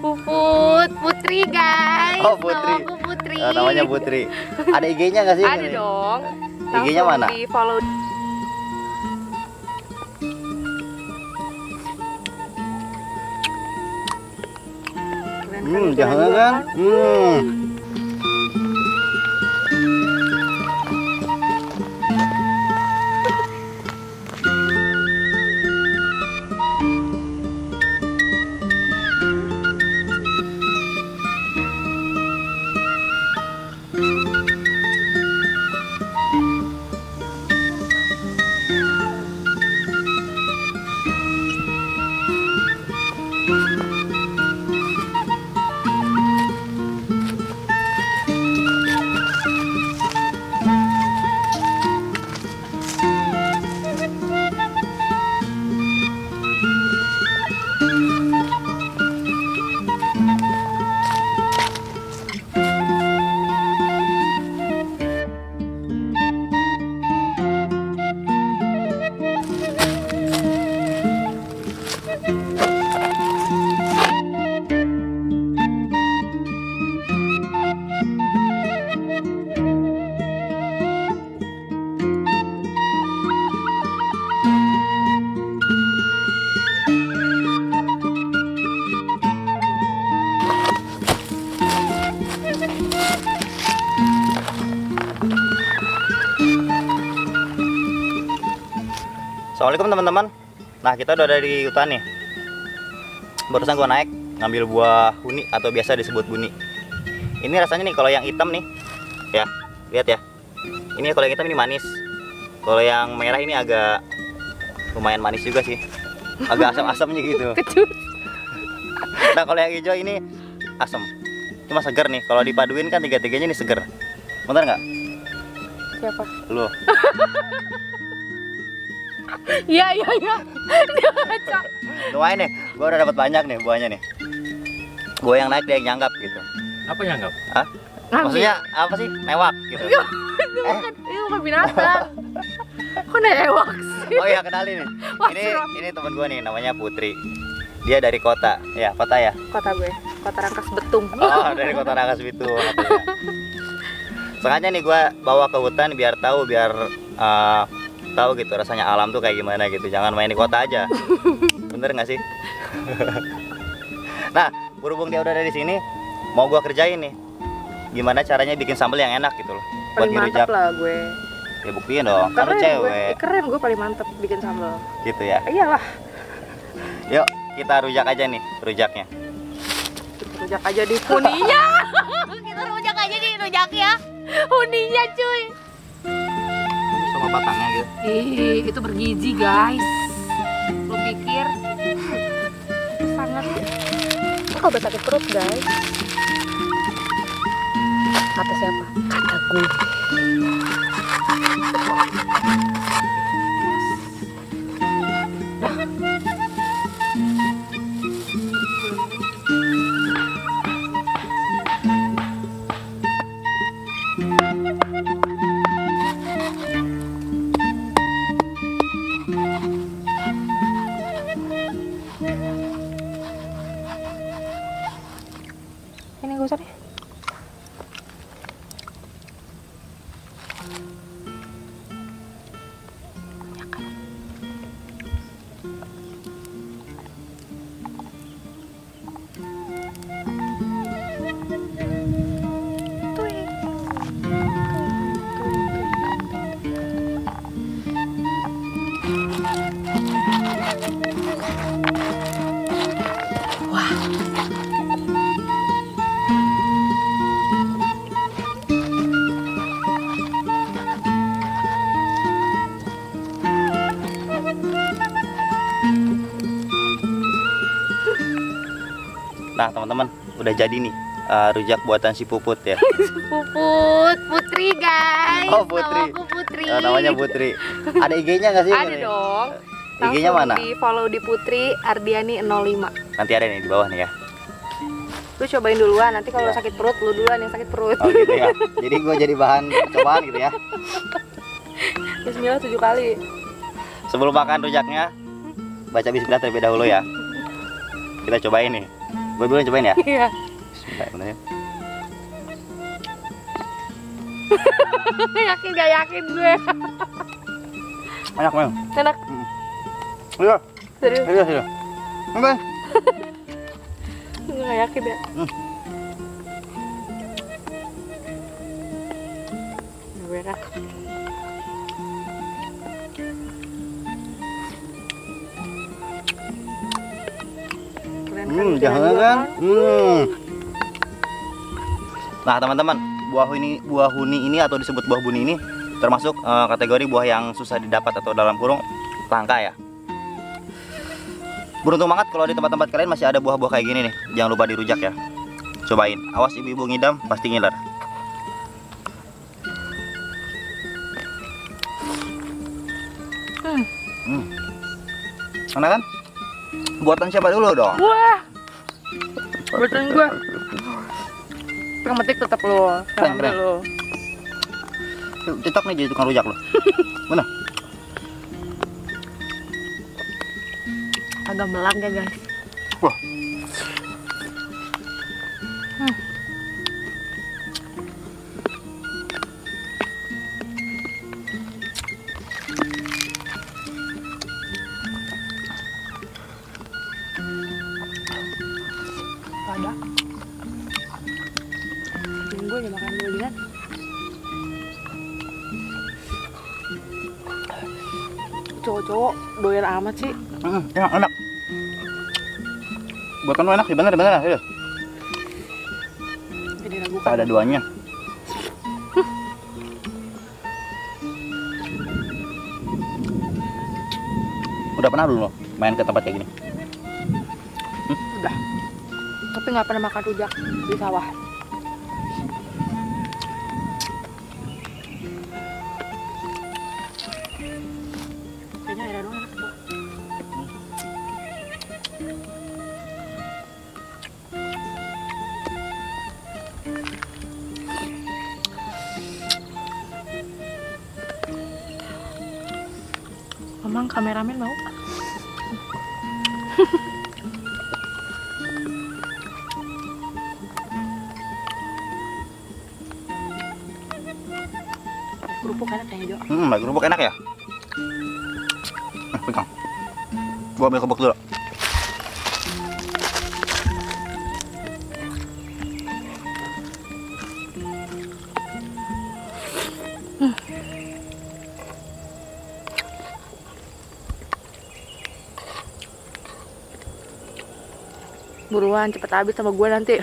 Puput, Putri guys. Oh, Putri. Nama aku Putri. Namanya Putri. Ada IG-nya nggak sih? Ada dong. IG-nya mana? Di follow. Jangan kan? Assalamualaikum teman-teman. Nah, kita udah ada di hutan nih. Barusan gua naik ngambil buah huni atau biasa disebut buni. Ini rasanya nih, kalau yang hitam nih, ya lihat ya. Ini kalau yang hitam ini manis. Kalau yang merah ini agak lumayan manis juga sih. Agak asam-asamnya gitu. Nah, kalau yang hijau ini asam. Cuma segar nih. Kalau dipaduin kan tiga-tiganya nih segar. Bener nggak? Siapa? Lu. Iya. Dia baca. Lumayan nih, gue udah dapat banyak nih buahnya nih. Gue yang naik, dia yang nyanggap gitu. Apa nyanggap? Hah? Maksudnya apa sih? Newak gitu. Itu bukan binatang. Kok newak sih? Oh iya, kenalin nih. Wah, Ini teman gue nih, namanya Putri. Dia dari kota. Ya, kota ya? Kota gue, Kota Rangkas Betung. Oh, dari kota Rangkas Bitung katanya. Sengaja nih gue bawa ke hutan biar tahu, tahu gitu rasanya alam tuh kayak gimana gitu. Jangan main di kota aja. Bener nggak sih? Nah, berhubung dia udah ada di sini, mau gua kerjain nih. Gimana caranya bikin sambal yang enak gitu loh. Paling mantap lah gue. Ya buktiin dong, kan lu cewek. Keren, gue paling mantap bikin sambal. Gitu ya. Iyalah. Yuk, kita rujak aja nih, rujaknya. Kita rujak aja di huninya. Kita rujak aja di rujaknya. Huninya cuy. Sama batangnya gitu. Ih, itu bergizi guys. Lu pikir sangat kalau sakit perut guys. Kata siapa? Kata gue. Ini gak usah deh. Nah teman-teman, udah jadi nih rujak buatan si Puput ya. Puput, Putri guys. Oh Putri. Nama aku Putri. Namanya Putri. Ada IG-nya nggak sih? Ada dong. IG-nya mana? Di follow di Putri Ardiani 05. Nanti ada nih di bawah nih ya. Lu cobain duluan, nanti kalau Iya. sakit perut lu duluan yang sakit perut. Oh gitu ya. Jadi gue jadi bahan cobaan gitu ya. Bismillah 7 kali. Sebelum makan rujaknya, baca bismillah terlebih dahulu ya. Kita cobain nih. Gue dulu yang cobain ya. Iya. Bismillah, bentar ya. Yakin gak yakin gue. Enak banget. Enak. Iya. Serius. Iya. Enggak. Gue gak yakin ya. Merah. Keren kan? Jangan Jalan kan? gua, Nah, teman-teman, buah huni ini atau disebut buah buni ini termasuk kategori buah yang susah didapat atau dalam kurung langka ya. Beruntung banget kalau di tempat-tempat kalian masih ada buah-buah kayak gini nih. Jangan lupa dirujak ya. Cobain. Awas ibu-ibu ngidam pasti ngiler. Enak kan? Buatan siapa dulu dong? Wah. Buatan gue. Yang penting tetap lo. Keren, keren. Lo. TikTok nih jadi tukang rujak lo. Mana? Agak melang ya guys. Wah. Ada. Gue ya makan dulu kan. Cowok-cowok doyan amat sih. Enak. Buatan lo enak sih, bener. Serius. Jadi ragu Tak ada duanya. Udah pernah dulu lo main ke tempat kayak gini? Udah. Tapi nggak pernah makan rujak di sawah. Kayaknya airnya doang enak tuh. Memang kameramen mau? Kerupuk enak kayaknya Jo. Bagi kerupuk enak ya? Pegang. Gua ambil kerupuk dulu. Buruan cepet habis sama gue nanti.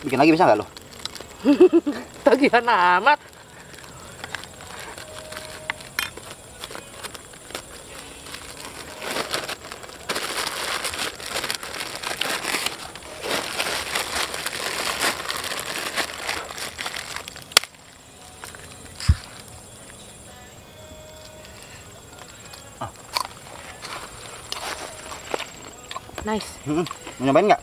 Bikin lagi bisa nggak lo? Tagihan amat. Nice. Mau nyobain nggak?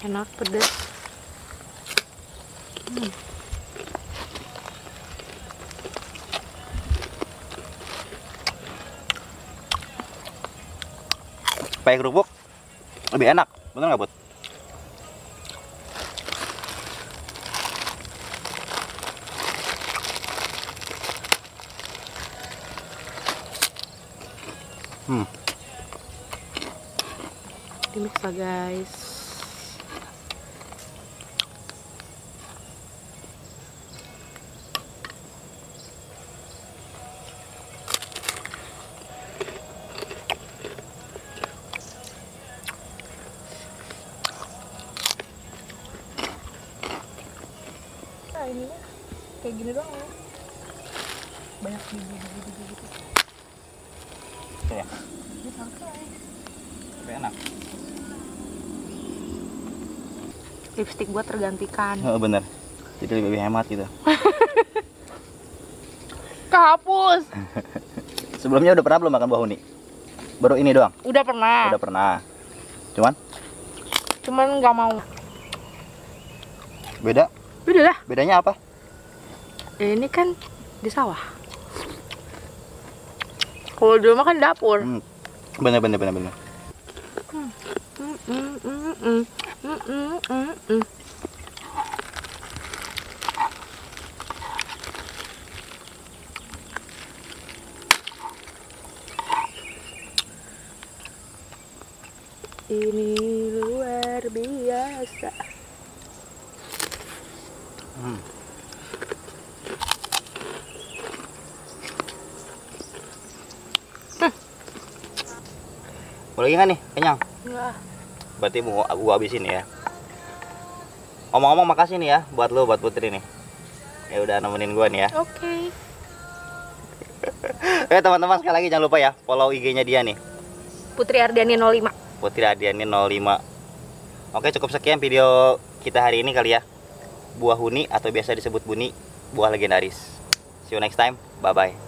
Enak, pedes. Pakai kerupuk lebih enak, bener nggak Bud? Di mix lah guys. Nah ini kayak gini doang ya. Banyak biji gitu. Ya. Ini santai. Tapi enak. Lipstick gua tergantikan. Oh, bener. Jadi lebih hemat gitu. Kehapus. Sebelumnya udah pernah belum makan buah huni? Baru ini doang? Udah pernah. Udah pernah. Cuman Nggak mau. beda? Udah lah. Bedanya apa? Ini kan di sawah. Kalau di rumah kan dapur. Bener. Ini luar biasa. Mau lagi nggak nih? Kenyang? Enggak. Berarti mau gua habisin ya. Ngomong-ngomong makasih nih ya buat lu, buat Putri nih. Ya udah nemenin gua nih ya. Oke. Teman-teman sekali lagi jangan lupa ya follow IG-nya dia nih. Putri Ardiani 05. Putri Ardiani 05. Oke, cukup sekian video kita hari ini kali ya. Buah huni atau biasa disebut buni, buah legendaris. See you next time. Bye bye.